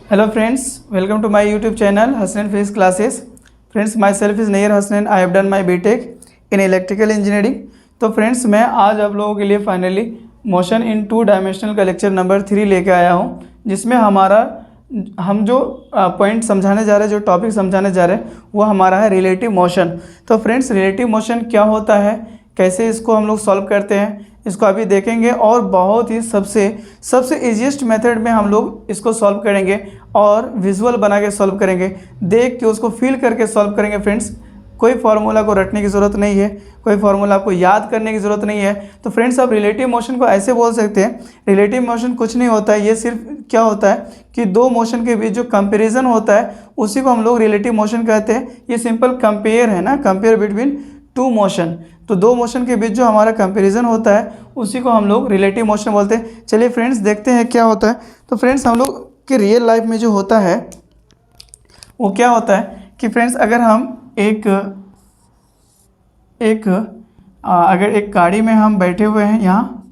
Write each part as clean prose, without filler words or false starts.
Hello friends, welcome to my YouTube channel Hasnain Physics Classes. Friends, myself is Nair Hasnain. I have done my BTech in Electrical Engineering. तो friends मैं आज आप लोगों के लिए finally motion in 2 dimensional का lecture number 3 लेके आया हूँ, जिसमें हम जो पॉइंट समझाने जा रहे हैं, जो टॉपिक समझाने जा रहे हैं वो हमारा है रिलेटिव मोशन। तो फ्रेंड्स, रिलेटिव मोशन क्या होता है, कैसे इसको हम लोग सॉल्व करते हैं, इसको अभी देखेंगे और बहुत ही सबसे ईजीएस्ट मेथड में हम लोग इसको सॉल्व करेंगे और विजुअल बना के सॉल्व करेंगे, देख के उसको फील करके सॉल्व करेंगे। फ्रेंड्स, कोई फार्मूला को रटने की ज़रूरत नहीं है, कोई फार्मूला आपको याद करने की ज़रूरत नहीं है। तो फ्रेंड्स, आप रिलेटिव मोशन को ऐसे बोल सकते हैं, रिलेटिव मोशन कुछ नहीं होता है, ये सिर्फ क्या होता है कि दो मोशन के बीच जो कंपेरिजन होता है उसी को हम लोग रिलेटिव मोशन कहते हैं। ये सिंपल कंपेयर है ना, कंपेयर बिटवीन 2 मोशन। तो 2 मोशन के बीच जो हमारा कंपैरिजन होता है उसी को हम लोग रिलेटिव मोशन बोलते हैं। चलिए फ्रेंड्स, देखते हैं क्या होता है। तो फ्रेंड्स, हम लोग के रियल लाइफ में जो होता है वो क्या होता है कि फ्रेंड्स, अगर हम अगर एक गाड़ी में हम बैठे हुए हैं यहाँ,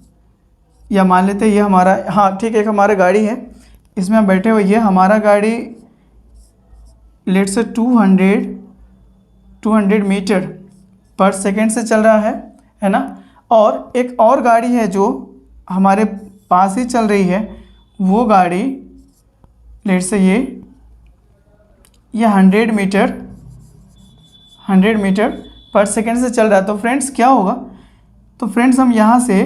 या मान लेते हैं ये हमारा, हाँ ठीक है, एक हमारा गाड़ी है, इसमें हम बैठे हुए, ये हमारा गाड़ी let's say 200 metre per second से चल रहा है ना। और एक और गाड़ी है जो हमारे पास ही चल रही है, वो गाड़ी लेट्स से ये 100 मीटर पर सेकेंड से चल रहा है। तो फ्रेंड्स क्या होगा, तो फ्रेंड्स हम यहाँ से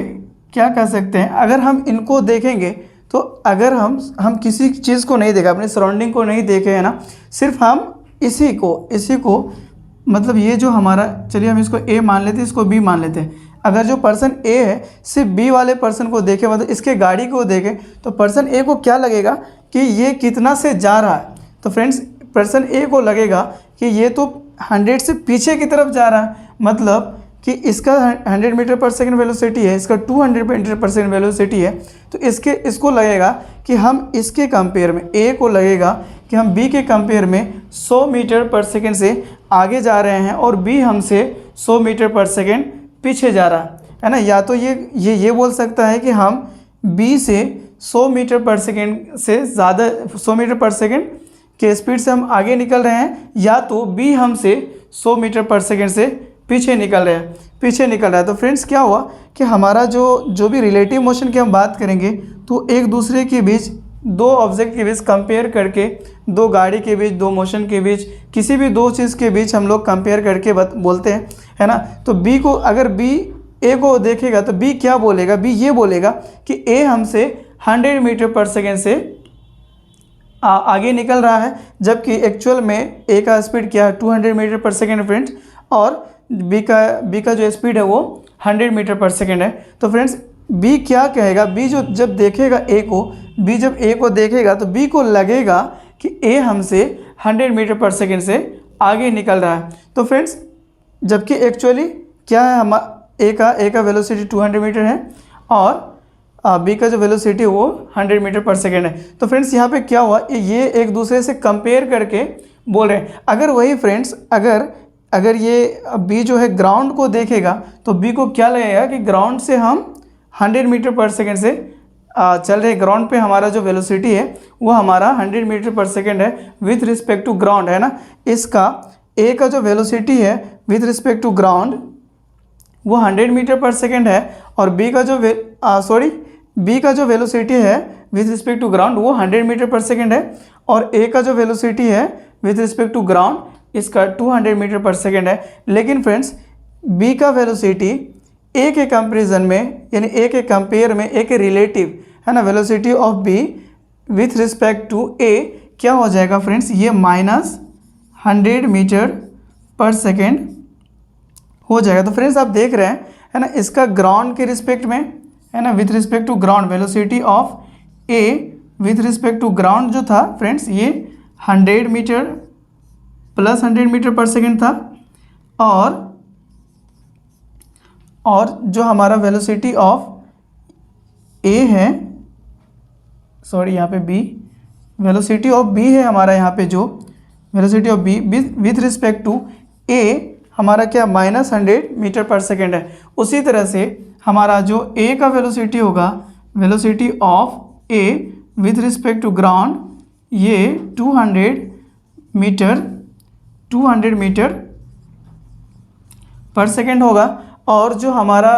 क्या कह सकते हैं, अगर हम इनको देखेंगे तो अगर हम किसी चीज़ को नहीं देखें, अपने सराउंडिंग को नहीं देखे है ना, सिर्फ हम इसी को मतलब ये जो हमारा, चलिए हम इसको ए मान लेते हैं, इसको बी मान लेते हैं। अगर जो पर्सन ए है सिर्फ बी वाले पर्सन को देखे, मतलब इसके गाड़ी को देखे, तो पर्सन ए को क्या लगेगा कि ये कितना से जा रहा है। तो फ्रेंड्स, पर्सन ए को लगेगा कि ये तो 100 से पीछे की तरफ जा रहा है, मतलब कि इसका 100 मीटर पर सेकेंड वेलोसिटी है, इसका 200 मीटर पर सेकेंड वेलोसिटी है। तो इसको लगेगा कि हम इसके कंपेयर में, ए को लगेगा कि हम बी के कंपेयर में 100 मीटर पर सेकेंड से आगे जा रहे हैं और बी हमसे 100 मीटर पर सेकेंड पीछे जा रहा है ना। या तो ये बोल सकता है कि हम बी से 100 मीटर पर सेकेंड से ज़्यादा, 100 मीटर पर सेकेंड के स्पीड से हम आगे निकल रहे हैं, या तो बी हमसे 100 मीटर पर सेकेंड से पीछे निकल रहा है। तो फ्रेंड्स क्या हुआ कि हमारा जो भी रिलेटिव मोशन की हम बात करेंगे, तो एक दूसरे के बीच, दो ऑब्जेक्ट के बीच कंपेयर करके, दो गाड़ी के बीच, दो मोशन के बीच, किसी भी दो चीज़ के बीच हम लोग कंपेयर करके बोलते हैं, है ना। तो बी को, अगर बी ए को देखेगा तो बी क्या बोलेगा, बी ये बोलेगा कि ए हमसे 100 मीटर पर सेकेंड से आगे निकल रहा है, जबकि एक्चुअल में ए का स्पीड क्या है, 200 मीटर पर सेकेंड फ्रेंड्स, और बी का जो स्पीड है वो 100 मीटर पर सेकेंड है। तो फ्रेंड्स, बी क्या कहेगा, बी जब देखेगा ए को, बी जब ए को देखेगा तो बी को लगेगा कि ए हमसे 100 मीटर पर सेकेंड से आगे निकल रहा है। तो फ्रेंड्स, जबकि एक्चुअली क्या है, ए का वेलोसिटी 200 मीटर है और बी का जो वेलोसिटी है वो 100 मीटर पर सेकेंड है। तो फ्रेंड्स, यहाँ पे क्या हुआ, ये एक दूसरे से कंपेयर करके बोल रहे हैं। अगर वही फ्रेंड्स, अगर ये बी जो है ग्राउंड को देखेगा तो बी को क्या लगेगा कि ग्राउंड से हम 100 मीटर पर सेकेंड से चल रहे, ग्राउंड पे हमारा जो वेलोसिटी है वो हमारा 100 मीटर पर सेकेंड है विथ रिस्पेक्ट टू ग्राउंड, है ना। इसका ए का जो वेलोसिटी है विथ रिस्पेक्ट टू ग्राउंड वो 100 मीटर पर सेकेंड है, और बी का जो वेलोसिटी है विथ रिस्पेक्ट टू ग्राउंड वो 100 मीटर पर सेकेंड है, और ए का जो वेलोसिटी है विथ रिस्पेक्ट टू ग्राउंड इसका 200 मीटर पर सेकेंड है। लेकिन फ्रेंड्स, बी का वेलोसिटी ए के कंपेरिजन में, यानी ए के कंपेयर में, ए के रिलेटिव, है ना, velocity of b with respect to a क्या हो जाएगा फ्रेंड्स, ये -100 मीटर पर सेकेंड हो जाएगा। तो फ्रेंड्स, आप देख रहे हैं, है ना, इसका ग्राउंड के रिस्पेक्ट में, है ना, with respect to ground, velocity of a with respect to ground जो था फ्रेंड्स, ये 100 metre plus 100 metre per second था, और जो हमारा वेलोसिटी ऑफ ए है, सॉरी यहाँ पे बी, वेलोसिटी ऑफ बी है हमारा, यहाँ पे जो velocity of b with respect to a हमारा क्या -100 मीटर पर सेकेंड है। उसी तरह से हमारा जो ए का वेलोसिटी होगा, velocity of a with respect to ground ये 200 मीटर पर सेकेंड होगा। और जो हमारा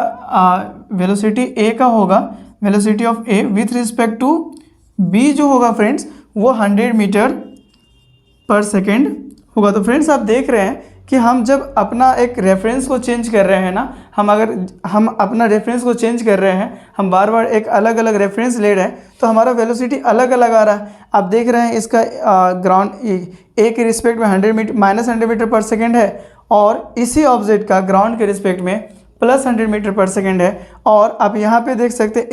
वेलोसिटी ए का होगा, velocity of a with respect to b जो होगा फ्रेंड्स, वो 100 मीटर पर सेकेंड होगा। तो फ्रेंड्स आप देख रहे हैं कि हम जब अपना एक रेफरेंस को चेंज कर रहे हैं ना, हम अपना रेफरेंस को चेंज कर रहे हैं, हम बार बार एक अलग अलग रेफरेंस ले रहे हैं, तो हमारा वेलोसिटी अलग अलग आ रहा है। आप देख रहे हैं इसका ग्राउंड ए के रिस्पेक्ट में 100 मीटर पर सेकेंड है, और इसी ऑब्जेक्ट का ग्राउंड के रिस्पेक्ट में +100 मीटर पर सेकेंड है। और आप यहाँ पे देख सकते हैं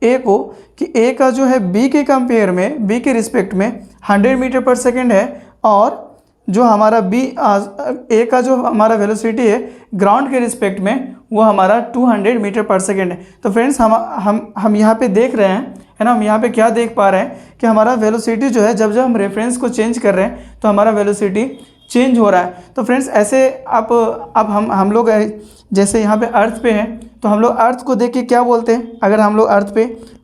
ए को कि ए का जो है बी के कंपेयर में, बी के रिस्पेक्ट में 100 मीटर पर सेकेंड है, और जो हमारा ए का जो हमारा वेलोसिटी है ग्राउंड के रिस्पेक्ट में, वो हमारा 200 मीटर पर सेकेंड है। तो फ्रेंड्स हम यहाँ पे देख रहे हैं, है ना, हम यहाँ पे क्या देख पा रहे हैं कि हमारा वेलोसिटी जो है, जब हम रेफरेंस को चेंज कर रहे हैं तो हमारा वेलोसिटी चेंज हो रहा है। तो फ्रेंड्स ऐसे अब हम लोग जैसे यहाँ पे अर्थ पे हैं, तो हम लोग अर्थ को देख के क्या बोलते हैं, अगर हम लोग अर्थ पे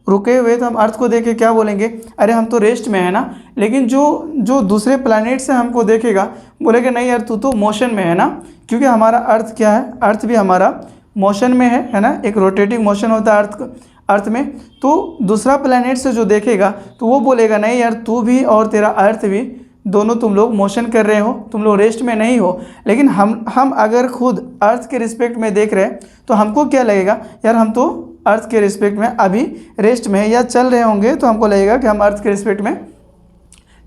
रुके हुए तो हम अर्थ को देख के क्या बोलेंगे, अरे हम तो रेस्ट में है ना। लेकिन जो दूसरे प्लैनेट से हमको देखेगा बोलेगा नहीं यार तू तो मोशन में है ना, क्योंकि हमारा अर्थ क्या है, अर्थ भी हमारा मोशन में है ना, एक रोटेटिंग मोशन होता है अर्थ में। तो दूसरा प्लैनेट से जो देखेगा तो वो बोलेगा नहीं यार तू भी और तेरा अर्थ भी, दोनों तुम लोग मोशन कर रहे हो, तुम लोग रेस्ट में नहीं हो। लेकिन हम अगर खुद अर्थ के रिस्पेक्ट में देख रहे हैं तो हमको क्या लगेगा, यार हम तो अर्थ के रिस्पेक्ट में अभी रेस्ट में या चल रहे होंगे, तो हमको लगेगा कि हम अर्थ के रिस्पेक्ट में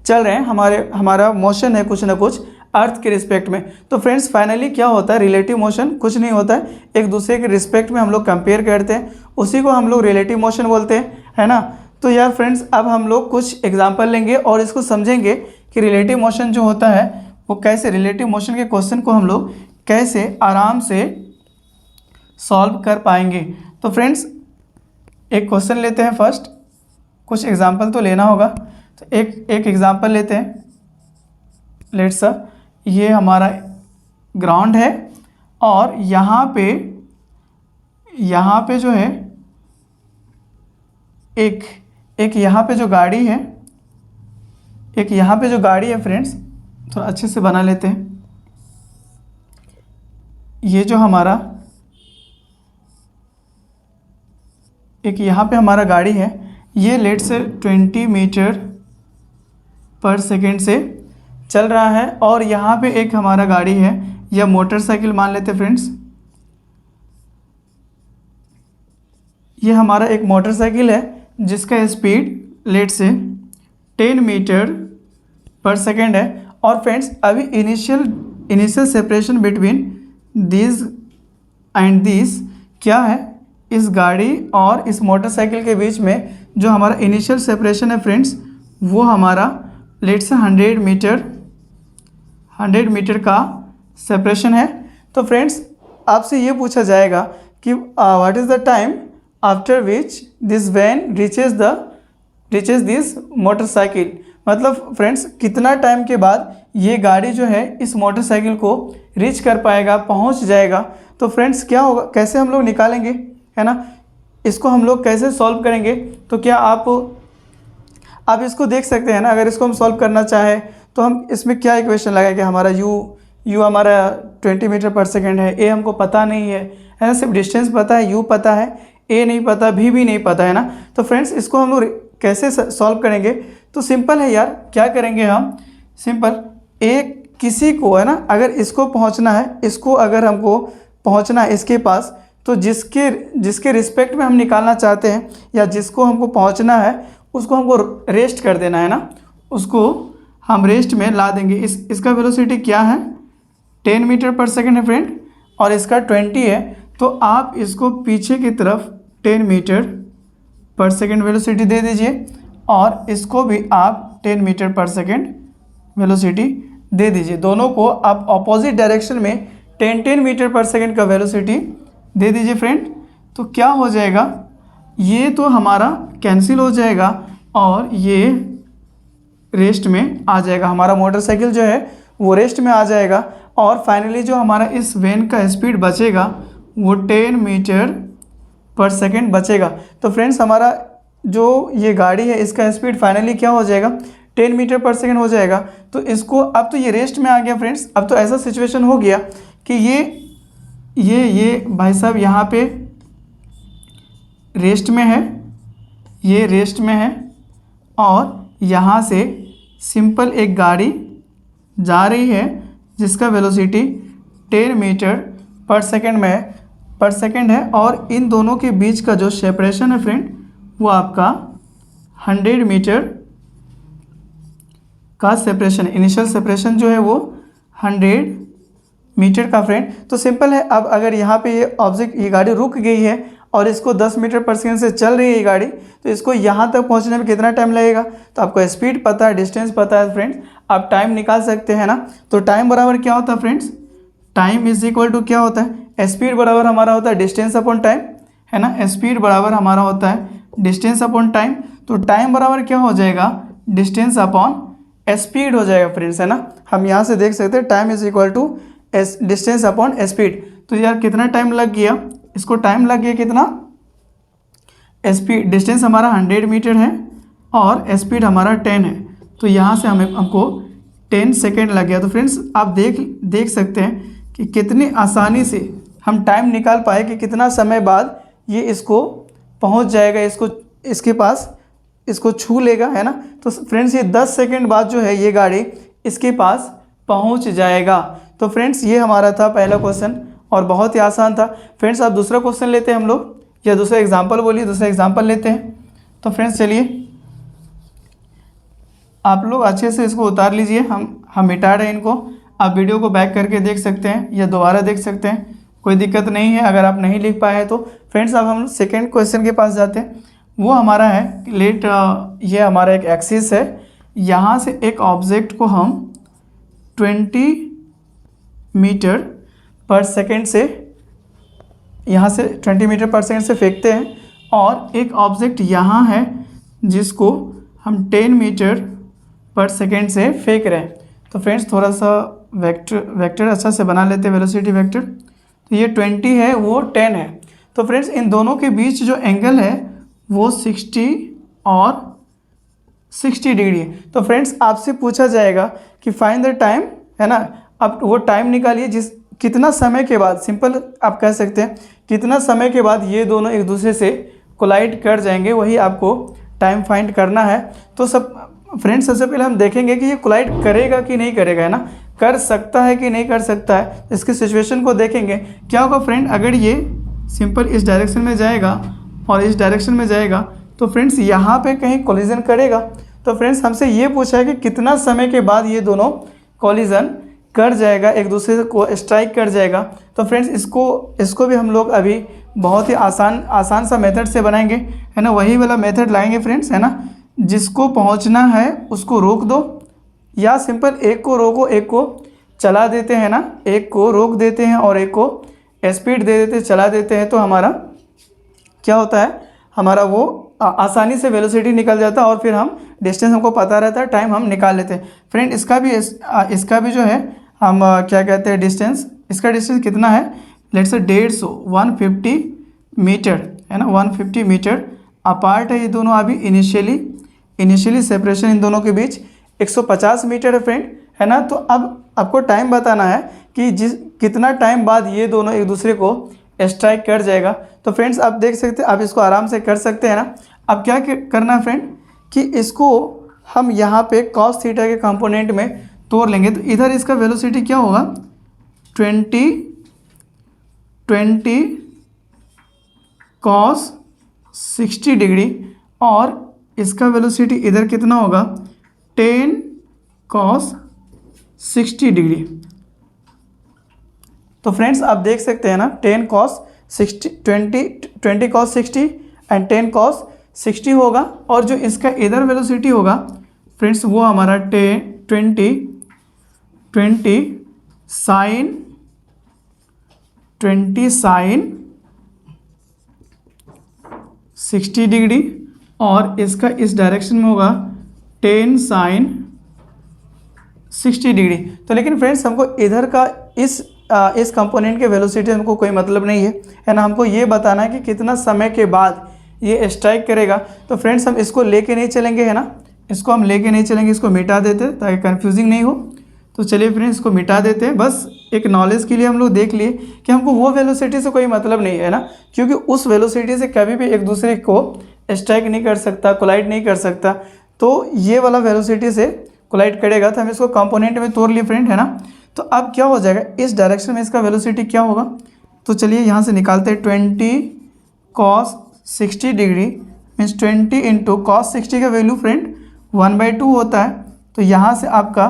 चल रहे हैं, हमारा मोशन है कुछ ना कुछ अर्थ के रिस्पेक्ट में। तो फ्रेंड्स फाइनली क्या होता है, रिलेटिव मोशन कुछ नहीं होता है, एक दूसरे के रिस्पेक्ट में हम लोग कंपेयर करते हैं, उसी को हम लोग रिलेटिव मोशन बोलते हैं, है ना। तो यार फ्रेंड्स अब हम लोग कुछ एग्जांपल लेंगे और इसको समझेंगे कि रिलेटिव मोशन जो होता है वो कैसे, रिलेटिव मोशन के क्वेश्चन को हम लोग कैसे आराम से सॉल्व कर पाएंगे। तो फ्रेंड्स एक क्वेश्चन लेते हैं फर्स्ट, कुछ एग्जांपल तो लेना होगा। तो एक एग्जांपल लेते हैं। लेट्स ये हमारा ग्राउंड है, और यहाँ पे जो है एक यहाँ पे जो गाड़ी है, एक यहाँ पे जो गाड़ी है फ्रेंड्स, थोड़ा अच्छे से बना लेते हैं। ये जो हमारा एक यहाँ पे हमारा गाड़ी है, ये let's say 20 metre per second से चल रहा है, और यहाँ पे एक हमारा गाड़ी है या मोटरसाइकिल मान लेते हैं फ्रेंड्स। ये हमारा एक मोटरसाइकिल है जिसका speed let's say 10 metre per second है। और फ्रेंड्स अभी initial separation between this and this क्या है, इस गाड़ी और इस मोटरसाइकिल के बीच में जो हमारा इनिशियल सेपरेशन है फ्रेंड्स, वो हमारा लेट्स से 100 मीटर का सेपरेशन है। तो फ्रेंड्स आपसे ये पूछा जाएगा कि what is the time after which this van reaches this motorcycle, मतलब फ्रेंड्स कितना टाइम के बाद ये गाड़ी जो है इस मोटरसाइकिल को रीच कर पाएगा, पहुंच जाएगा। तो फ्रेंड्स क्या होगा, कैसे हम लोग निकालेंगे, है ना, इसको हम लोग कैसे सॉल्व करेंगे। तो क्या आप इसको देख सकते हैं ना, अगर इसको हम सॉल्व करना चाहें तो हम इसमें क्या इक्वेशन लगाएंगे, हमारा यू हमारा 20 मीटर पर सेकेंड है, ए हमको पता नहीं है ना, सिर्फ डिस्टेंस पता है, यू पता है, ए नहीं पता, भी नहीं पता है ना। तो फ्रेंड्स इसको हम लोग कैसे सॉल्व करेंगे, तो सिंपल है यार, क्या करेंगे हम, सिंपल किसी को, है ना, अगर इसको पहुंचना है, इसको अगर हमको पहुंचना है इसके पास, तो जिसके रिस्पेक्ट में हम निकालना चाहते हैं या जिसको हमको पहुंचना है उसको हमको रेस्ट कर देना है ना, उसको हम रेस्ट में ला देंगे। इसका वेलोसिटी क्या है, 10 मीटर पर सेकेंड है फ्रेंड, और इसका 20 है। तो आप इसको पीछे की तरफ 10 मीटर पर सेकेंड वेलोसिटी दे दीजिए, और इसको भी आप 10 मीटर पर सेकेंड वेलोसिटी दे दीजिए। दोनों को आप ऑपोजिट डायरेक्शन में 10 मीटर पर सेकेंड का वेलोसिटी दे दीजिए फ्रेंड। तो क्या हो जाएगा, ये तो हमारा कैंसिल हो जाएगा और ये रेस्ट में आ जाएगा, हमारा मोटरसाइकिल जो है वो रेस्ट में आ जाएगा। और फाइनली जो हमारा इस वैन का स्पीड बचेगा वो 10 मीटर पर सेकेंड बचेगा। तो फ्रेंड्स हमारा जो ये गाड़ी है इसका स्पीड फाइनली क्या हो जाएगा, 10 मीटर पर सेकेंड हो जाएगा। तो इसको अब तो ये रेस्ट में आ गया फ्रेंड्स। अब तो ऐसा सिचुएशन हो गया कि ये भाई साहब यहाँ पे रेस्ट में है, ये रेस्ट में है, और यहाँ से सिंपल एक गाड़ी जा रही है जिसका वेलोसिटी 10 मीटर पर सेकेंड है, और इन दोनों के बीच का जो सेपरेशन है फ्रेंड वो आपका 100 मीटर का सेपरेशन, इनिशियल सेपरेशन जो है वो 100 मीटर का फ्रेंड। तो सिंपल है, अब अगर यहाँ पे ये गाड़ी रुक गई है और इसको 10 मीटर पर सेकेंड से चल रही है ये गाड़ी, तो इसको यहाँ तक पहुँचने में कितना टाइम लगेगा। तो आपको स्पीड पता है, डिस्टेंस पता है फ्रेंड्स, आप टाइम निकाल सकते हैं ना। तो टाइम बराबर क्या होता है friends, time is equal to क्या होता है, स्पीड बराबर हमारा होता है डिस्टेंस अपॉन टाइम, है ना। स्पीड बराबर हमारा होता है डिस्टेंस अपॉन टाइम। तो टाइम बराबर क्या हो जाएगा, डिस्टेंस अपॉन स्पीड हो जाएगा फ्रेंड्स, है ना। हम यहाँ से देख सकते हैं time is equal to distance upon speed. तो यार कितना टाइम लग गया, इसको टाइम लग गया कितना, स्पीड डिस्टेंस हमारा 100 मीटर है और स्पीड हमारा 10 है, तो यहाँ से हमको 10 सेकेंड लग गया। तो फ्रेंड्स आप देख सकते हैं कि कितनी आसानी से हम टाइम निकाल पाए कि कितना समय बाद ये इसको पहुँच जाएगा, इसके पास इसको छू लेगा, है ना। तो फ्रेंड्स ये 10 सेकेंड बाद जो है ये गाड़ी इसके पास पहुंच जाएगा। तो फ्रेंड्स ये हमारा था पहला क्वेश्चन और बहुत ही आसान था। फ्रेंड्स अब दूसरा क्वेश्चन लेते हैं हम लोग, या दूसरा एग्जांपल बोलिए, दूसरा एग्जांपल लेते हैं। तो फ्रेंड्स चलिए आप लोग अच्छे से इसको उतार लीजिए, हम मिटा रहे हैं इनको। आप वीडियो को बैक करके देख सकते हैं या दोबारा देख सकते हैं, कोई दिक्कत नहीं है अगर आप नहीं लिख पाए हैं तो। फ्रेंड्स अब हम सेकेंड क्वेश्चन के पास जाते हैं। वो हमारा है लेट, ये हमारा एक एक्सिस है, यहाँ से एक ऑब्जेक्ट को हम 20 मीटर पर सेकेंड से, यहाँ से 20 मीटर पर सेकेंड से फेंकते हैं, और एक ऑब्जेक्ट यहाँ है जिसको हम 10 मीटर पर सेकेंड से फेंक रहे हैं। तो फ्रेंड्स थोड़ा सा वेक्टर अच्छा से बना लेते हैं, वेलोसिटी वेक्टर। तो ये 20 है, वो 10 है। तो फ्रेंड्स इन दोनों के बीच जो एंगल है वो 60 और 60 डिग्री है। तो फ्रेंड्स आपसे पूछा जाएगा कि फाइंड द टाइम, है ना। अब वो टाइम निकालिए कितना समय के बाद, सिंपल आप कह सकते हैं कितना समय के बाद ये दोनों एक दूसरे से कोलाइड कर जाएंगे, वही आपको टाइम फाइंड करना है। तो फ्रेंड्स सबसे पहले हम देखेंगे कि ये कोलाइड करेगा कि नहीं करेगा, है ना, कर सकता है कि नहीं कर सकता है। इसकी सिचुएशन को देखेंगे क्या होगा फ्रेंड, अगर ये सिंपल इस डायरेक्शन में जाएगा और इस डायरेक्शन में जाएगा तो फ्रेंड्स यहाँ पे कहीं कोलिजन करेगा। तो फ्रेंड्स हमसे ये पूछा है कि कितना समय के बाद ये दोनों कोलिजन कर जाएगा, एक दूसरे को स्ट्राइक कर जाएगा। तो फ्रेंड्स इसको भी हम लोग अभी बहुत ही आसान सा मेथड से बनाएंगे, है ना। वही वाला मेथड लाएंगे फ्रेंड्स, है ना। जिसको पहुंचना है उसको रोक दो, या सिंपल एक को रोको एक को चला देते हैं ना, एक को रोक देते हैं और एक को स्पीड दे देते चला देते हैं। तो हमारा क्या होता है, हमारा वो आसानी से वेलोसिटी निकल जाता है और फिर हम डिस्टेंस हमको पता रहता है, टाइम हम निकाल लेते हैं। फ्रेंड इसका भी जो है हम क्या कहते हैं डिस्टेंस, इसका डिस्टेंस कितना है, लेट्स से 150 मीटर, है ना, 150 मीटर अपार्ट है ये दोनों। अभी इनिशियली सेपरेशन इन दोनों के बीच 150 मीटर है फ्रेंड, है ना। तो अब आपको टाइम बताना है कि कितना टाइम बाद ये दोनों एक दूसरे को स्ट्राइक कर जाएगा। तो फ्रेंड्स आप देख सकते हैं, आप इसको आराम से कर सकते हैं ना। अब क्या करना है फ्रेंड कि इसको हम यहाँ पे cos थीटा के कंपोनेंट में तोड़ लेंगे। तो इधर इसका वेलोसिटी क्या होगा, 20 cos 60 डिग्री, और इसका वेलोसिटी इधर कितना होगा, 10 cos 60 डिग्री। तो फ्रेंड्स आप देख सकते हैं ना, 10 cos 60 20 cos 60 एंड 10 cos 60 होगा, और जो इसका इधर वेलोसिटी होगा फ्रेंड्स वो हमारा 20 sin 60 डिग्री, और इसका इस डायरेक्शन में होगा 10 sin 60 डिग्री। तो लेकिन फ्रेंड्स हमको इधर का इस कंपोनेंट के वेलोसिटी हमको कोई मतलब नहीं है ना। हमको ये बताना है कि कितना समय के बाद ये स्ट्राइक करेगा। तो फ्रेंड्स हम इसको लेके नहीं चलेंगे, है ना, इसको हम लेके नहीं चलेंगे, इसको मिटा देते ताकि कन्फ्यूजिंग नहीं हो। तो चलिए फ्रेंड्स इसको मिटा देते हैं। बस एक नॉलेज के लिए हम लोग देख लिए कि हमको वो वेलोसिटी से कोई मतलब नहीं है ना, क्योंकि उस वेलोसिटी से कभी भी एक दूसरे को स्ट्राइक नहीं कर सकता, कोलाइड नहीं कर सकता। तो ये वाला वेलोसिटी से कोलाइड करेगा, तो हम इसको कंपोनेंट में तोड़ लिए फ्रेंड, है ना। तो अब क्या हो जाएगा, इस डायरेक्शन में इसका वेलोसिटी क्या होगा, तो चलिए यहाँ से निकालते हैं। 20 cos 60 degree means 20 into cos 60 का वैल्यू फ्रेंड 1/2 होता है। तो यहाँ से आपका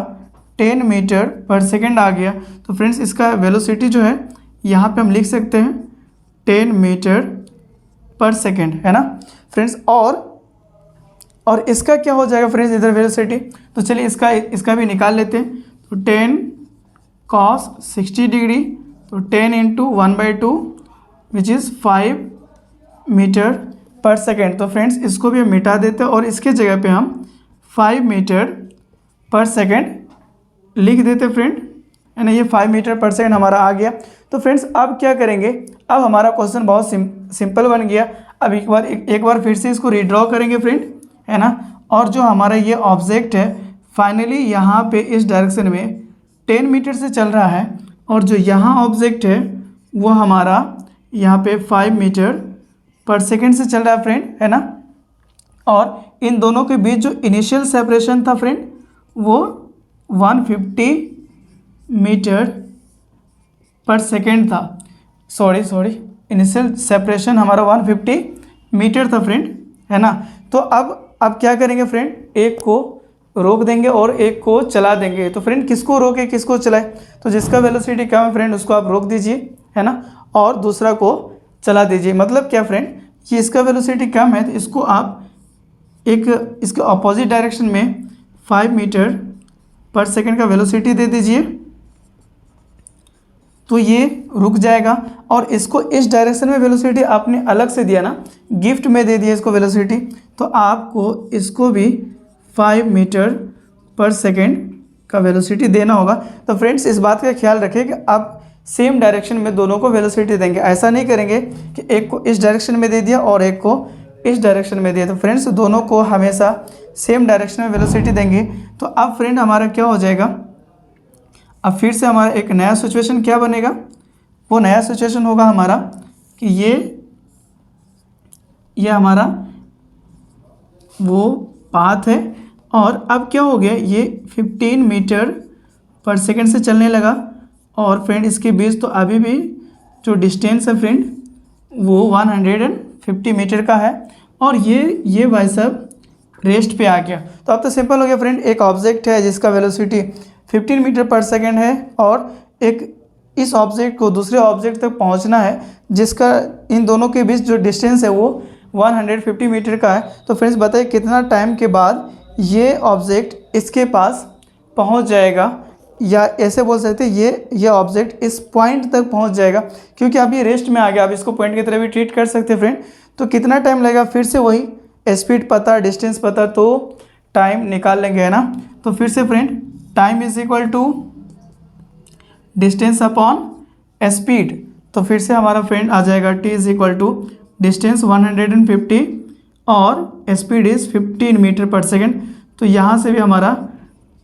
10 मीटर पर सेकेंड आ गया। तो फ्रेंड्स इसका वेलोसिटी जो है यहाँ पे हम लिख सकते हैं 10 मीटर पर सेकेंड, है ना फ्रेंड्स। और इसका क्या हो जाएगा फ्रेंड्स इधर वेलोसिटी, तो चलिए इसका भी निकाल लेते हैं। तो 10 cos 60 डिग्री, तो 10 into 1/2 which is 5 metre per second. तो फ्रेंड्स इसको भी हम मिटा देते हैं और इसके जगह पे हम 5 मीटर पर सेकेंड लिख देते फ्रेंड, है ना। ये 5 मीटर पर सेकेंड हमारा आ गया। तो फ्रेंड्स अब क्या करेंगे, अब हमारा क्वेश्चन बहुत सिंपल बन गया। अब एक बार फिर से इसको रीड्रॉ करेंगे फ्रेंड, है ना। और जो हमारा ये ऑब्जेक्ट है फाइनली यहाँ पे इस डायरेक्शन में 10 मीटर से चल रहा है, और जो यहाँ ऑब्जेक्ट है वो हमारा यहाँ पे 5 मीटर पर सेकेंड से चल रहा है फ्रेंड, है ना। और इन दोनों के बीच जो इनिशियल सेपरेशन था फ्रेंड वो 150 मीटर पर सेकेंड था। सॉरी इनिशियल सेपरेशन हमारा 150 मीटर था फ्रेंड, है ना। तो अब क्या करेंगे फ्रेंड, एक को रोक देंगे और एक को चला देंगे। तो फ्रेंड किसको रोके किसको चलाए, तो जिसका वेलोसिटी कम है फ्रेंड उसको आप रोक दीजिए, है ना, और दूसरा को चला दीजिए। मतलब क्या फ्रेंड, कि इसका वेलोसिटी कम है तो इसको आप इसके अपोजिट डायरेक्शन में 5 मीटर पर सेकेंड का वेलोसिटी दे दीजिए, तो ये रुक जाएगा। और इसको इस डायरेक्शन में वेलोसिटी आपने अलग से दिया ना, गिफ्ट में दे दिया इसको वेलोसिटी, तो आपको इसको भी 5 मीटर पर सेकेंड का वेलोसिटी देना होगा। तो फ्रेंड्स इस बात का ख्याल रखें कि आप सेम डायरेक्शन में दोनों को वेलोसिटी देंगे। ऐसा नहीं करेंगे कि एक को इस डायरेक्शन में दे दिया और एक को इस डायरेक्शन में दिया। तो फ्रेंड्स दोनों को हमेशा सेम डायरेक्शन में वेलोसिटी देंगे। तो अब फ्रेंड हमारा क्या हो जाएगा, अब फिर से हमारा एक नया सिचुएशन क्या बनेगा, वो नया सिचुएशन होगा हमारा कि ये हमारा वो पाथ है, और अब क्या हो गया, ये 15 मीटर पर सेकेंड से चलने लगा। और फ्रेंड इसके बीच तो अभी भी जो डिस्टेंस है फ्रेंड वो 150 मीटर का है, और ये भाई साहब रेस्ट पे आ गया। तो अब तो सिंपल हो गया फ्रेंड, एक ऑब्जेक्ट है जिसका वेलोसिटी 15 मीटर पर सेकेंड है, और इस ऑब्जेक्ट को दूसरे ऑब्जेक्ट तक पहुंचना है जिसका इन दोनों के बीच जो डिस्टेंस है वो 150 मीटर का है। तो फ्रेंड्स बताइए कितना टाइम के बाद ये ऑब्जेक्ट इसके पास पहुंच जाएगा, या ऐसे बोल सकते हैं ये ऑब्जेक्ट इस पॉइंट तक पहुंच जाएगा, क्योंकि अब ये रेस्ट में आ गया। आप इसको पॉइंट की तरह भी ट्रीट कर सकते हैं फ्रेंड। तो कितना टाइम लगेगा, फिर से वही स्पीड पता, डिस्टेंस पता, तो टाइम निकाल लेंगे, है ना। तो फिर से friend time is equal to distance upon speed. तो फिर से हमारा फ्रेंड आ जाएगा t is equal to distance 150 और speed is 15 metre per second. तो यहाँ से भी हमारा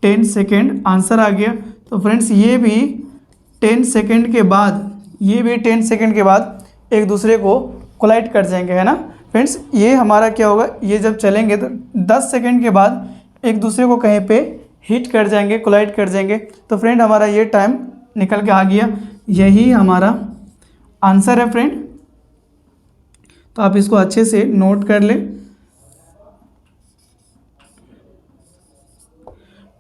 10 सेकेंड आंसर आ गया। तो फ्रेंड्स ये भी 10 सेकेंड के बाद एक दूसरे को कोलाइड कर जाएंगे, है ना फ्रेंड्स। ये हमारा क्या होगा, ये जब चलेंगे तो 10 सेकेंड के बाद एक दूसरे को कहीं पे हिट कर जाएंगे, कोलाइड कर जाएंगे। तो फ्रेंड हमारा ये टाइम निकल के आ गया, यही हमारा आंसर है फ्रेंड। तो आप इसको अच्छे से नोट कर लें।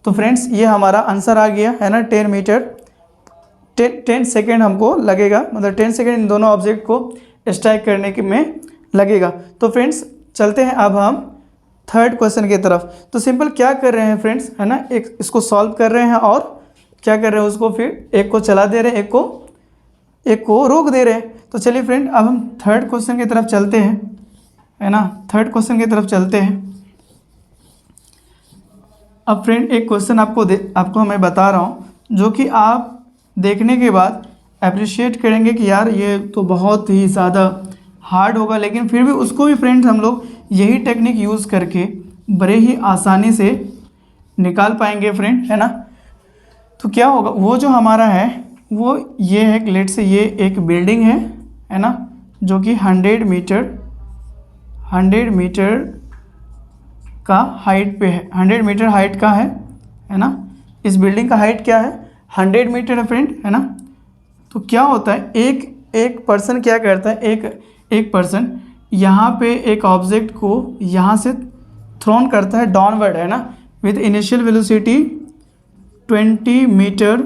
तो फ्रेंड्स ये हमारा आंसर आ गया, है ना। 10 मीटर 10 सेकेंड हमको लगेगा, मतलब 10 सेकेंड इन दोनों ऑब्जेक्ट को स्ट्राइक करने के में लगेगा। तो फ्रेंड्स चलते हैं अब हम थर्ड क्वेश्चन की तरफ। तो सिंपल क्या कर रहे हैं फ्रेंड्स, है ना, एक इसको सॉल्व कर रहे हैं और क्या कर रहे हैं, उसको फिर एक को चला दे रहे हैं, एक को रोक दे रहे हैं। तो चलिए फ्रेंड अब हम थर्ड क्वेश्चन की तरफ चलते हैं, है ना। थर्ड क्वेश्चन की तरफ चलते हैं। अब फ्रेंड एक क्वेश्चन आपको मैं बता रहा हूँ, जो कि आप देखने के बाद अप्रिशिएट करेंगे कि यार ये तो बहुत ही ज़्यादा हार्ड होगा, लेकिन फिर भी उसको भी फ्रेंड्स हम लोग यही टेक्निक यूज़ करके बड़े ही आसानी से निकाल पाएंगे फ्रेंड, है ना। तो क्या होगा, वो जो हमारा है वो ये है, लेट से ये एक बिल्डिंग है ना, जो कि 100 मीटर का हाइट पे है, 100 मीटर हाइट का है ना। इस बिल्डिंग का हाइट क्या है, 100 मीटर है फ्रेंड, है ना। तो क्या होता है, एक पर्सन क्या करता है, एक पर्सन यहाँ पे एक ऑब्जेक्ट को यहाँ से थ्रोन करता है डाउनवर्ड, है ना, with initial velocity 20 metre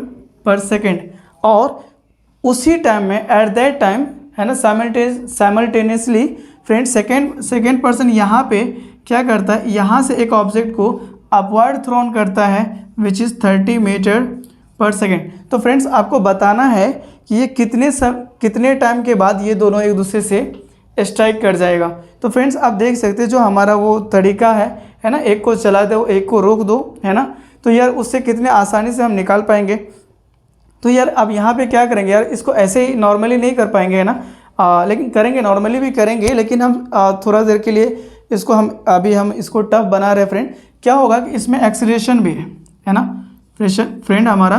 per second, और उसी टाइम में एट दैट टाइम, है ना, साइमल्टेनियसली फ्रेंड सेकेंड पर्सन यहाँ पे क्या करता है, यहाँ से एक ऑब्जेक्ट को अपवर्ड थ्रोन करता है which is 30 metre per second. तो फ्रेंड्स आपको बताना है कि ये कितने टाइम के बाद ये दोनों एक दूसरे से स्ट्राइक कर जाएगा। तो फ्रेंड्स आप देख सकते हैं जो हमारा वो तरीका है ना, एक को चला दो एक को रोक दो, है ना। तो यार उससे कितने आसानी से हम निकाल पाएंगे। तो यार अब यहाँ पे क्या करेंगे यार, इसको ऐसे ही नॉर्मली नहीं कर पाएंगे, है ना, लेकिन करेंगे, नॉर्मली भी करेंगे, लेकिन हम थोड़ा देर के लिए इसको हम इसको टफ बना रहे फ्रेंड। क्या होगा कि इसमें एक्सीलरेशन भी है ना फ्रेंड, हमारा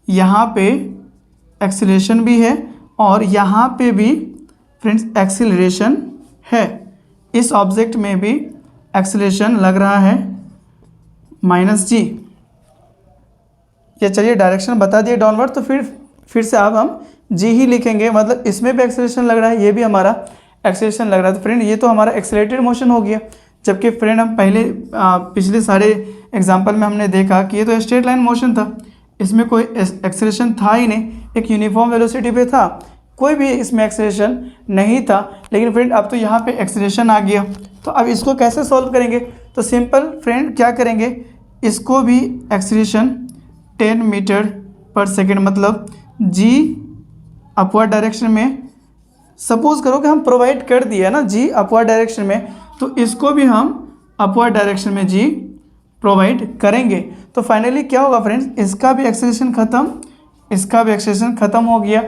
यहाँ पे एक्सीलरेशन भी है और यहाँ पे भी फ्रेंड्स एक्सीलरेशन है। इस ऑब्जेक्ट में भी एक्सीलरेशन लग रहा है -g। ये चलिए डायरेक्शन बता दिए डाउनवर्ड, तो फिर से अब हम g ही लिखेंगे, मतलब इसमें भी एक्सीलरेशन लग रहा है, ये भी हमारा एक्सीलरेशन लग रहा है। तो फ्रेंड ये तो हमारा एक्सेलरेटेड मोशन हो गया, जबकि फ्रेंड हम पिछले सारे एग्जाम्पल में हमने देखा कि ये तो स्ट्रेट लाइन मोशन था, इसमें कोई एक्सेलरेशन था ही नहीं, एक यूनिफॉर्म वेलोसिटी पे था, कोई भी इसमें एक्सेलरेशन नहीं था। लेकिन फ्रेंड अब तो यहाँ पे एक्सेलरेशन आ गया, तो अब इसको कैसे सॉल्व करेंगे। तो सिंपल फ्रेंड क्या करेंगे, इसको भी एक्सेलरेशन 10 मीटर पर सेकेंड, मतलब g अपवर्ड डायरेक्शन में, सपोज करो कि हम प्रोवाइड कर दिया ना g अपवर्ड डायरेक्शन में, तो इसको भी हम अपवर्ड डायरेक्शन में g प्रोवाइड करेंगे। तो फाइनली क्या होगा फ्रेंड्स, इसका भी एक्सेलरेशन ख़त्म, इसका भी एक्सेलरेशन ख़त्म हो गया।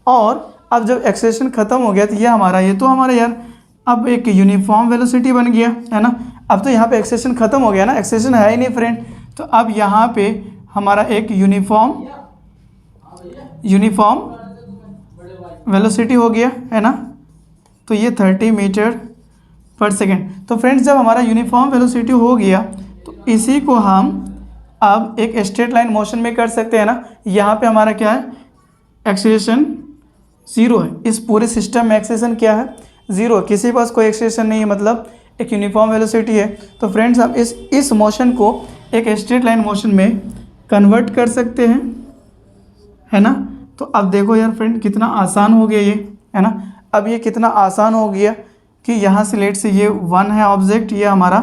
और अब जब एक्सेलरेशन ख़त्म हो गया तो ये तो हमारा यार अब एक यूनिफॉर्म वेलोसिटी बन गया, है ना। अब तो यहाँ पे एक्सेलरेशन ख़त्म हो गया ना, एक्सेलरेशन है ही नहीं फ्रेंड, तो अब यहाँ पे हमारा एक यूनिफॉर्म वेलोसिटी हो गया, है ना। तो ये 30 मीटर पर सेकेंड। तो फ्रेंड्स जब हमारा यूनिफॉर्म वेलोसिटी हो गया तो इसी को हम अब एक स्ट्रेट लाइन मोशन में कर सकते हैं ना। यहाँ पे हमारा क्या है, एक्सेलरेशन 0 है, इस पूरे सिस्टम में एक्सेलरेशन क्या है, 0, किसी के पास कोई एक्सेलरेशन नहीं है, मतलब एक यूनिफॉर्म वेलोसिटी है। तो फ्रेंड्स हम इस मोशन को एक स्ट्रेट लाइन मोशन में कन्वर्ट कर सकते हैं, है ना। तो अब देखो यार फ्रेंड कितना आसान हो गया ये, है ना। अब ये कितना आसान हो गया कि यहाँ से लेट से ये 1 है ऑब्जेक्ट, ये हमारा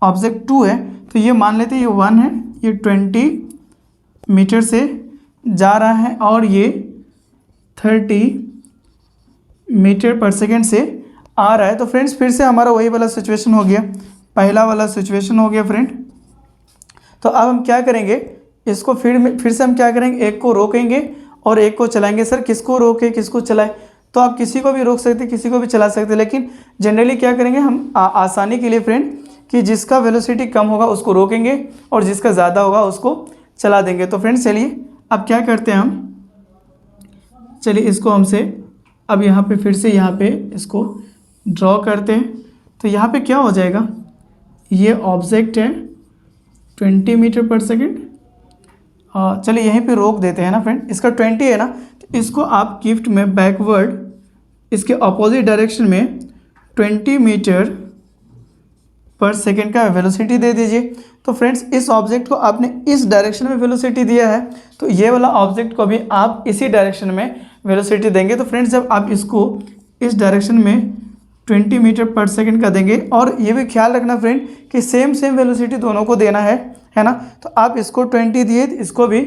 ऑब्जेक्ट 2 है, तो ये मान लेते हैं ये 1 है, ये 20 मीटर से जा रहा है और ये 30 मीटर पर सेकेंड से आ रहा है। तो फ्रेंड्स फिर से हमारा वही वाला सिचुएशन हो गया, पहला वाला सिचुएशन हो गया फ्रेंड। तो अब हम क्या करेंगे, इसको फिर से हम क्या करेंगे, एक को रोकेंगे और एक को चलाएंगे। सर किसको रोके किसको चलाए, तो आप किसी को भी रोक सकते किसी को भी चला सकते, लेकिन जनरली क्या करेंगे हम आसानी के लिए फ्रेंड कि जिसका वेलोसिटी कम होगा उसको रोकेंगे और जिसका ज़्यादा होगा उसको चला देंगे। तो फ्रेंड्स चलिए अब क्या करते हैं हम, चलिए इसको हमसे अब यहाँ पे फिर से यहाँ पे इसको ड्रॉ करते हैं। तो यहाँ पे क्या हो जाएगा, ये ऑब्जेक्ट है 20 मीटर पर सेकेंड, चलिए यहीं पे रोक देते हैं ना फ्रेंड, इसका 20 है ना, तो इसको आप गिफ्ट में बैकवर्ड इसके अपोजिट डायरेक्शन में 20 मीटर पर सेकेंड का वेलोसिटी दे दीजिए। तो फ्रेंड्स इस ऑब्जेक्ट को आपने इस डायरेक्शन में वेलोसिटी दिया है, तो ये वाला ऑब्जेक्ट को भी आप इसी डायरेक्शन में वेलोसिटी देंगे। तो फ्रेंड्स जब आप इसको इस डायरेक्शन में 20 मीटर पर सेकेंड का देंगे, और ये भी ख्याल रखना फ्रेंड कि सेम वेलोसिटी दोनों को देना है ना। तो आप इसको 20 दिए, इसको भी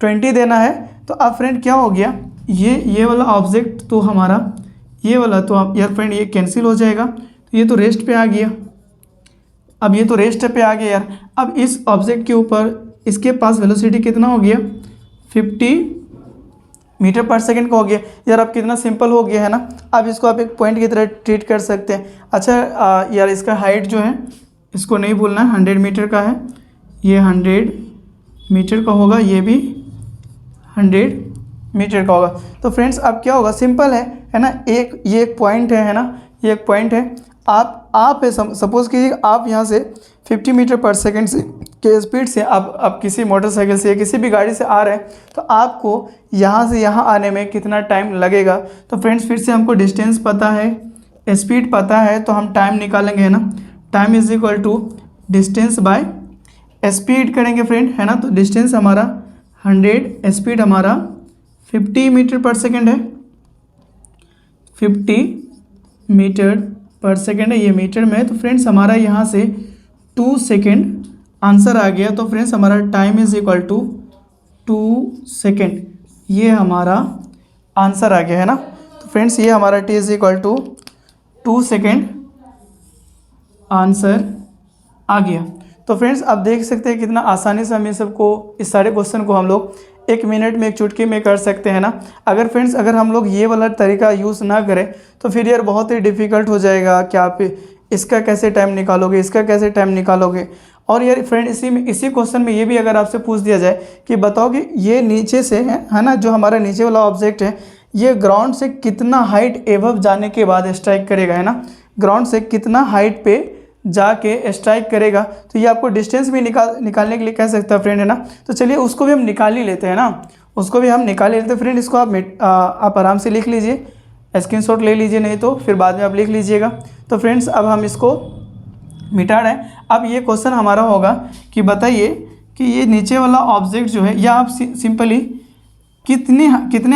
20 देना है। तो अब फ्रेंड क्या हो गया, ये वाला ऑब्जेक्ट तो हमारा ये वाला तो आप यार फ्रेंड ये कैंसिल हो जाएगा, तो ये तो रेस्ट पे आ गया, अब ये तो रेस्ट पे आ गया यार। अब इस ऑब्जेक्ट के ऊपर इसके पास वेलोसिटी कितना हो गया, 50 मीटर पर सेकेंड का हो गया यार। अब कितना सिंपल हो गया है ना। अब इसको आप एक पॉइंट की तरह ट्रीट कर सकते हैं। अच्छा यार इसका हाइट जो है इसको नहीं भूलना है, 100 मीटर का है, ये 100 मीटर का होगा, ये भी 100 मीटर का होगा। तो फ्रेंड्स अब क्या होगा, सिंपल है ना, ये एक पॉइंट है ना, ये एक पॉइंट है। आप सपोज कीजिए आप यहाँ से 50 मीटर पर सेकेंड से के स्पीड से आप किसी मोटरसाइकिल से या किसी भी गाड़ी से आ रहे हैं, तो आपको यहाँ से यहाँ आने में कितना टाइम लगेगा। तो फ्रेंड्स फिर से हमको डिस्टेंस पता है, स्पीड पता है, तो हम टाइम निकालेंगे, है ना। Time is equal to distance by speed करेंगे फ्रेंड, है ना। तो डिस्टेंस हमारा 100, स्पीड हमारा 50 मीटर पर सेकेंड है, 50 मीटर पर सेकेंड है, ये मीटर में है। तो फ्रेंड्स हमारा यहाँ से 2 सेकेंड आंसर आ गया। तो फ्रेंड्स हमारा time is equal to 2 second, ये हमारा आंसर आ गया, है ना। तो फ्रेंड्स ये हमारा t is equal to 2 second answer आ गया। तो फ्रेंड्स आप देख सकते हैं कितना आसानी से हम इन सबको, इस सारे क्वेश्चन को हम लोग 1 मिनट में, एक चुटकी में कर सकते हैं ना। अगर हम लोग ये वाला तरीका यूज़ ना करें तो फिर यार बहुत ही डिफ़िकल्ट हो जाएगा कि आप इसका कैसे टाइम निकालोगे, इसका कैसे टाइम निकालोगे। और यार फ्रेंड इसी क्वेश्चन में ये भी अगर आपसे पूछ दिया जाए कि बताओ कि ये नीचे से है ना, जो हमारा नीचे वाला ऑब्जेक्ट है, ये ग्राउंड से कितना हाइट एबव जाने के बाद स्ट्राइक करेगा, है ना। ग्राउंड से कितना हाइट पे जाके स्ट्राइक करेगा, तो ये आपको डिस्टेंस भी निकालने के लिए कह सकता है फ्रेंड, है ना। तो चलिए उसको भी हम निकाल ही लेते हैं ना, उसको भी हम निकाल लेते हैं फ्रेंड। इसको आप आराम से लिख लीजिए, स्क्रीनशॉट ले लीजिए, नहीं तो फिर बाद में आप लिख लीजिएगा। तो फ्रेंड्स अब हम इसको मिटा रहे हैं। अब ये क्वेश्चन हमारा होगा कि बताइए कि ये नीचे वाला ऑब्जेक्ट जो है, या आप सिंपली कितने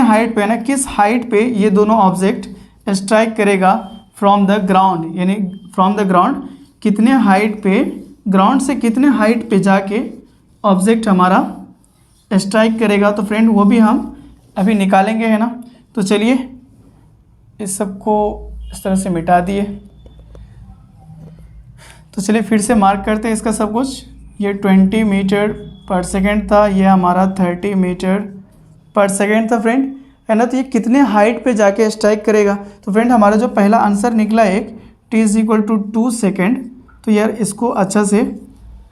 हाइट पे, है ना, किस हाइट पे ये दोनों ऑब्जेक्ट स्ट्राइक करेगा फ्रॉम द ग्राउंड, यानी फ्रॉम द ग्राउंड कितने हाइट पे, ग्राउंड से कितने हाइट पे जाके ऑब्जेक्ट हमारा स्ट्राइक करेगा। तो फ्रेंड वो भी हम अभी निकालेंगे, है ना। तो चलिए इस सब को इस तरह से मिटा दिए। तो चलिए फिर से मार्क करते हैं इसका सब कुछ। ये 20 मीटर पर सेकेंड था, ये हमारा 30 मीटर पर सेकेंड था फ्रेंड, है ना। तो ये कितने हाइट पे जाके स्ट्राइक करेगा। तो फ्रेंड हमारा जो पहला आंसर निकला एक t is equal to 2 second, तो यार इसको अच्छा से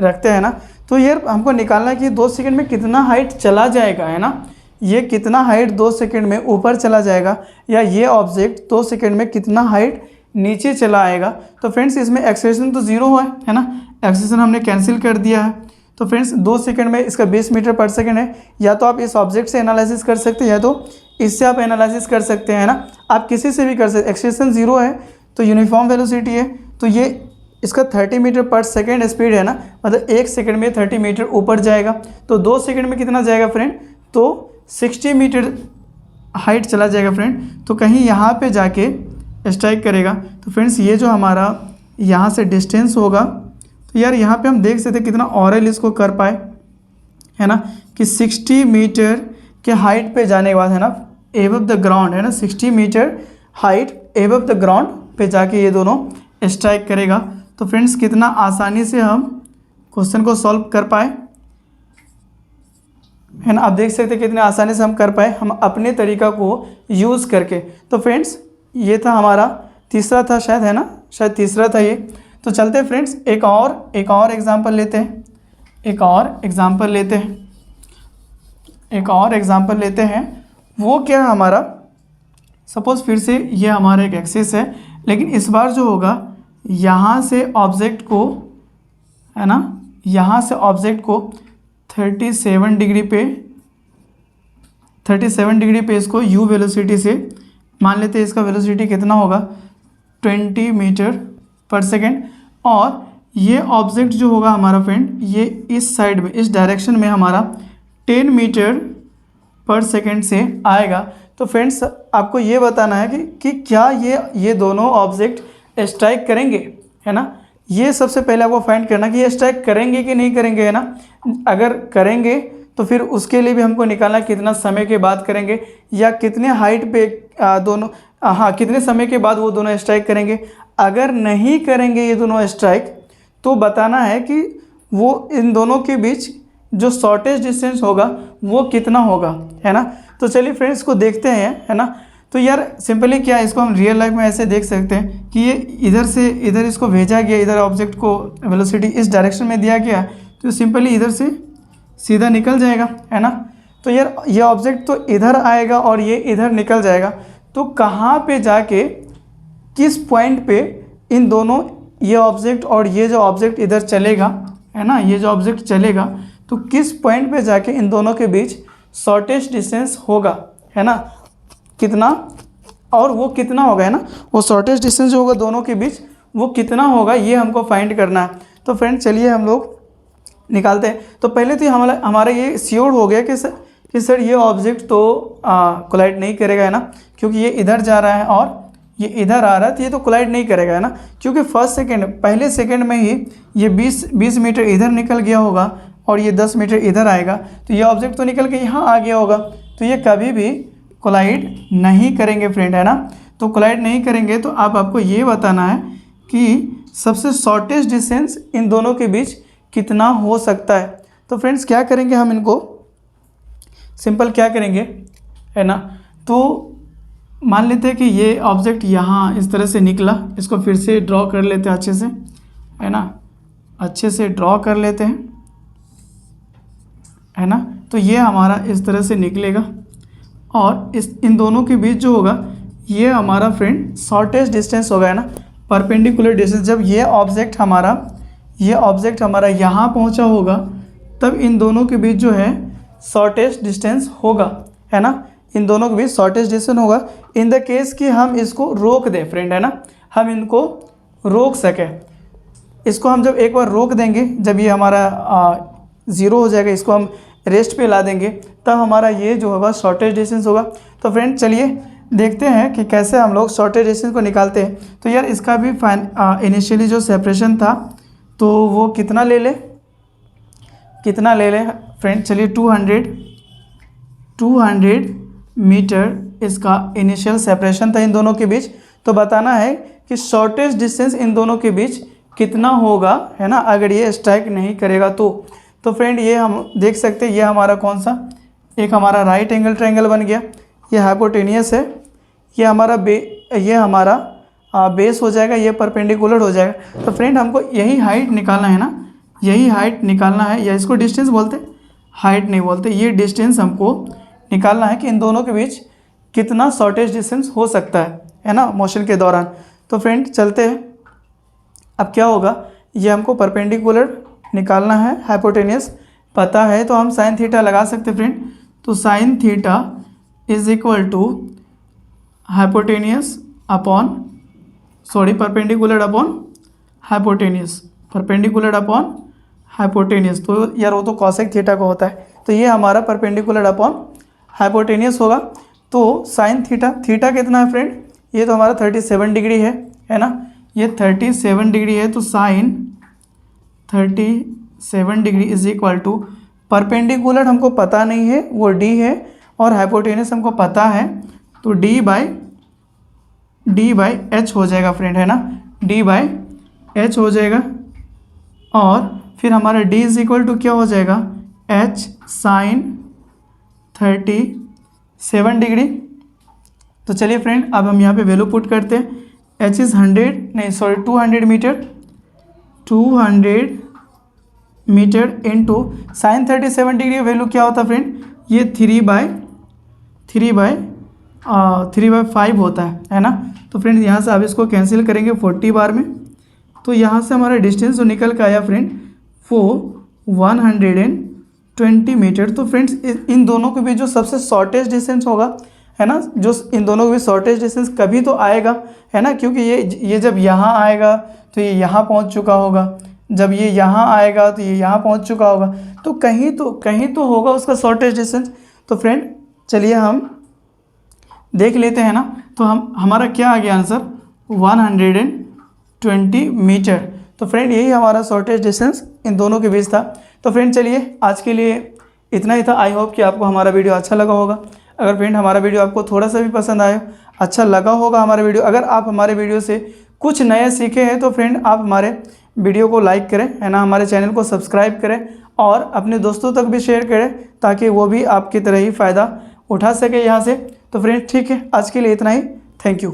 रखते हैं ना। तो यार हमको निकालना है कि 2 सेकेंड में कितना हाइट चला जाएगा, है ना। ये कितना हाइट 2 सेकेंड में ऊपर चला जाएगा, या ये ऑब्जेक्ट 2 सेकेंड में कितना हाइट नीचे चला आएगा। तो फ्रेंड्स इसमें एक्सेलेरेशन तो ज़ीरो है ना, एक्सेलेरेशन हमने कैंसिल कर दिया है। तो फ्रेंड्स 2 सेकेंड में इसका 20 मीटर पर सेकेंड है। या तो आप इस ऑब्जेक्ट से एनालिसिस कर सकते हैं, या तो इससे आप एनालिसिस कर सकते हैं ना, आप किसी से भी कर सकते। एक्सेलेरेशन ज़ीरो है तो यूनिफॉर्म वेलोसिटी है, तो ये इसका 30 मीटर पर सेकेंड स्पीड है ना, मतलब 1 सेकेंड में 30 मीटर ऊपर जाएगा। तो 2 सेकेंड में कितना जाएगा फ्रेंड, तो 60 मीटर हाइट चला जाएगा फ्रेंड। तो कहीं यहाँ पे जाके स्ट्राइक करेगा। तो फ्रेंड्स ये जो हमारा यहाँ से डिस्टेंस होगा, तो यार यहाँ पे हम देख सकते हैं कितना ऑरल इसको कर पाए, है ना, कि 60 मीटर के हाइट पे जाने के बाद, है ना, एबव द ग्राउंड, है ना, 60 metre height above the ground पे जाके ये दोनों स्ट्राइक करेगा। तो फ्रेंड्स कितना आसानी से हम क्वेश्चन को सॉल्व कर पाए, है ना। आप देख सकते हैं कितने आसानी से हम कर पाए, हम अपने तरीका को यूज़ करके। तो फ्रेंड्स ये था हमारा तीसरा था शायद, है ना, शायद तीसरा था ये। तो चलते हैं फ्रेंड्स एक और एग्जांपल लेते हैं, एक और एग्जांपल लेते हैं। वो क्या हमारा, सपोज़ फिर से ये हमारा एक एक्सिस है, लेकिन इस बार जो होगा यहाँ से ऑब्जेक्ट को, है ना, यहाँ से ऑब्जेक्ट को 37 डिग्री पे इसको u वेलोसिटी से मान लेते हैं। इसका वेलोसिटी कितना होगा, 20 मीटर पर सेकेंड। और ये ऑब्जेक्ट जो होगा हमारा फ्रेंड, ये इस साइड में, इस डायरेक्शन में हमारा 10 मीटर पर सेकेंड से आएगा। तो फ्रेंड्स आपको ये बताना है कि क्या ये दोनों ऑब्जेक्ट स्ट्राइक करेंगे, है ना। ये सबसे पहले आपको फाइंड करना कि ये स्ट्राइक करेंगे कि नहीं करेंगे, है ना। अगर करेंगे तो फिर उसके लिए भी हमको निकालना कितना समय के बाद करेंगे, या कितने हाइट पे दोनों, कितने समय के बाद वो दोनों स्ट्राइक करेंगे। अगर नहीं करेंगे ये दोनों स्ट्राइक, तो बताना है कि वो इन दोनों के बीच जो शॉर्टेज डिस्टेंस होगा वो कितना होगा, है ना। तो चलिए फ्रेंड्स को देखते हैं, है ना। तो यार सिंपली क्या इसको हम रियल लाइफ में ऐसे देख सकते हैं कि ये इधर से इधर इसको भेजा गया, इधर ऑब्जेक्ट को वेलोसिटी इस डायरेक्शन में दिया गया, तो सिंपली इधर से सीधा निकल जाएगा, है ना। तो यार ये ऑब्जेक्ट तो इधर आएगा और ये इधर निकल जाएगा, तो कहाँ पे जाके किस पॉइंट पे इन दोनों, ये ऑब्जेक्ट और ये जो ऑब्जेक्ट इधर चलेगा, है ना, ये जो ऑब्जेक्ट चलेगा, तो किस पॉइंट पे जाके इन दोनों के बीच शॉर्टेस्ट डिस्टेंस होगा, है ना, कितना, और वो कितना होगा, है ना, वो शॉर्टेस्ट डिस्टेंस जो होगा दोनों के बीच वो कितना होगा, ये हमको फाइंड करना है। तो फ्रेंड चलिए हम लोग निकालते हैं। तो पहले तो हमारा ये श्योर हो गया कि सर ये ऑब्जेक्ट तो कोलाइड नहीं करेगा, है ना, क्योंकि ये इधर जा रहा है और ये इधर आ रहा है, तो ये तो कोलाइड नहीं करेगा, है ना, क्योंकि पहले सेकंड में ही ये 20 मीटर इधर निकल गया होगा और ये 10 मीटर इधर आएगा, तो ये ऑब्जेक्ट तो निकल के यहाँ आ गया होगा, तो ये कभी भी कोलाइड नहीं करेंगे फ्रेंड, है ना। तो कोलाइड नहीं करेंगे, तो आपको ये बताना है कि सबसे शॉर्टेस्ट डिस्टेंस इन दोनों के बीच कितना हो सकता है। तो फ्रेंड्स क्या करेंगे, हम इनको सिंपल क्या करेंगे, है ना, तो मान लेते हैं कि ये ऑब्जेक्ट यहाँ इस तरह से निकला, इसको फिर से ड्रॉ कर लेते हैं अच्छे से, है ना, अच्छे से ड्रॉ कर लेते हैं, है ना। तो ये हमारा इस तरह से निकलेगा और इन दोनों के बीच जो होगा ये हमारा फ्रेंड शॉर्टेस्ट डिस्टेंस होगा, है ना, परपेंडिकुलर डिस्टेंस। जब ये ऑब्जेक्ट हमारा यहाँ पहुँचा होगा, तब इन दोनों के बीच जो है शॉर्टेस्ट डिस्टेंस होगा, है ना, इन दोनों के बीच शॉर्टेस्ट डिस्टेंस होगा। इन द केस कि हम इसको रोक दें फ्रेंड, है ना, हम इनको रोक सकें, इसको हम जब एक बार रोक देंगे, जब ये हमारा 0 हो जाएगा, इसको हम रेस्ट पे ला देंगे, तब हमारा ये जो होगा शॉर्टेस्ट डिस्टेंस होगा। तो फ्रेंड चलिए देखते हैं कि कैसे हम लोग शॉर्टेस्ट डिस्टेंस को निकालते हैं। तो यार इसका भी इनिशियली जो सेपरेशन था तो वो कितना ले ले फ्रेंड, चलिए 200 मीटर इसका इनिशियल सेपरेशन था इन दोनों के बीच। तो बताना है कि शॉर्टेस्ट डिस्टेंस इन दोनों के बीच कितना होगा, है ना, अगर ये स्ट्राइक नहीं करेगा तो फ्रेंड ये हम देख सकते हैं, ये हमारा कौन सा, एक हमारा राइट एंगल ट्रायंगल बन गया, ये हाइपोटेनियस है, ये हमारा बेस हो जाएगा, ये परपेंडिकुलर हो जाएगा। तो फ्रेंड हमको यही हाइट निकालना है ना, यही हाइट निकालना है, या इसको डिस्टेंस बोलते, हाइट नहीं बोलते, ये डिस्टेंस हमको निकालना है कि इन दोनों के बीच कितना शॉर्टेस्ट डिस्टेंस हो सकता है ना, मोशन के दौरान। तो फ्रेंड चलते हैं, अब क्या होगा, ये हमको परपेंडिकुलर निकालना है, हाइपोटेनियस पता है, तो हम साइन थीटा लगा सकते हैं फ्रेंड। तो sine theta is equal to hypotenuse upon perpendicular upon hypotenuse, तो यार वो तो कॉसेक थीटा को होता है, तो ये हमारा परपेंडिकुलर अपॉन हाइपोटेनियस होगा। तो साइन थीटा कितना है फ्रेंड, ये तो हमारा 37 डिग्री है ना, ये 37 डिग्री है, तो sine 37 degree is equal to perpendicular हमको पता नहीं है, वो डी है, और हाइपोटेनियस हमको पता है, तो डी बाई एच हो जाएगा फ्रेंड, है ना, डी बाई एच हो जाएगा। और फिर हमारा डी इज इक्वल टू क्या हो जाएगा, एच साइन 37 डिग्री। तो चलिए फ्रेंड अब हम यहाँ पे वैल्यू पुट करते हैं, h is 200 metre into sine 37 degree का वैल्यू क्या होता है फ्रेंड, ये 3/5 होता है ना। तो फ्रेंड यहाँ से आप इसको कैंसिल करेंगे 40 बार में, तो यहाँ से हमारा डिस्टेंस जो निकल के आया फ्रेंड वो 120 मीटर। तो फ्रेंड्स इन दोनों के बीच जो सबसे शॉर्टेस्ट डिस्टेंस होगा, है ना, जो इन दोनों के बीच शॉर्टेस्ट डिस्टेंस कभी तो आएगा, है ना, क्योंकि ये जब यहाँ आएगा तो ये यहाँ पहुँच चुका होगा, जब ये यहाँ आएगा तो ये यहाँ पहुँच चुका होगा, तो कहीं तो होगा उसका शॉर्टेस्ट डिस्टेंस। तो फ्रेंड चलिए हम देख लेते हैं ना, तो हमारा क्या आ गया आंसर, 120 मीटर। तो फ्रेंड यही हमारा शॉर्टेस्ट डिस्टेंस इन दोनों के बीच था। तो फ्रेंड चलिए आज के लिए इतना ही था। आई होप कि आपको हमारा वीडियो अच्छा लगा होगा। अगर फ्रेंड हमारा वीडियो आपको थोड़ा सा भी पसंद आया, अच्छा लगा होगा हमारा वीडियो, अगर आप हमारे वीडियो से कुछ नया सीखे हैं तो फ्रेंड आप हमारे वीडियो को लाइक करें, है ना, हमारे चैनल को सब्सक्राइब करें और अपने दोस्तों तक भी शेयर करें ताकि वो भी आपकी तरह ही फ़ायदा उठा सके यहाँ से। तो फ्रेंड्स ठीक है, आज के लिए इतना ही। Thank you.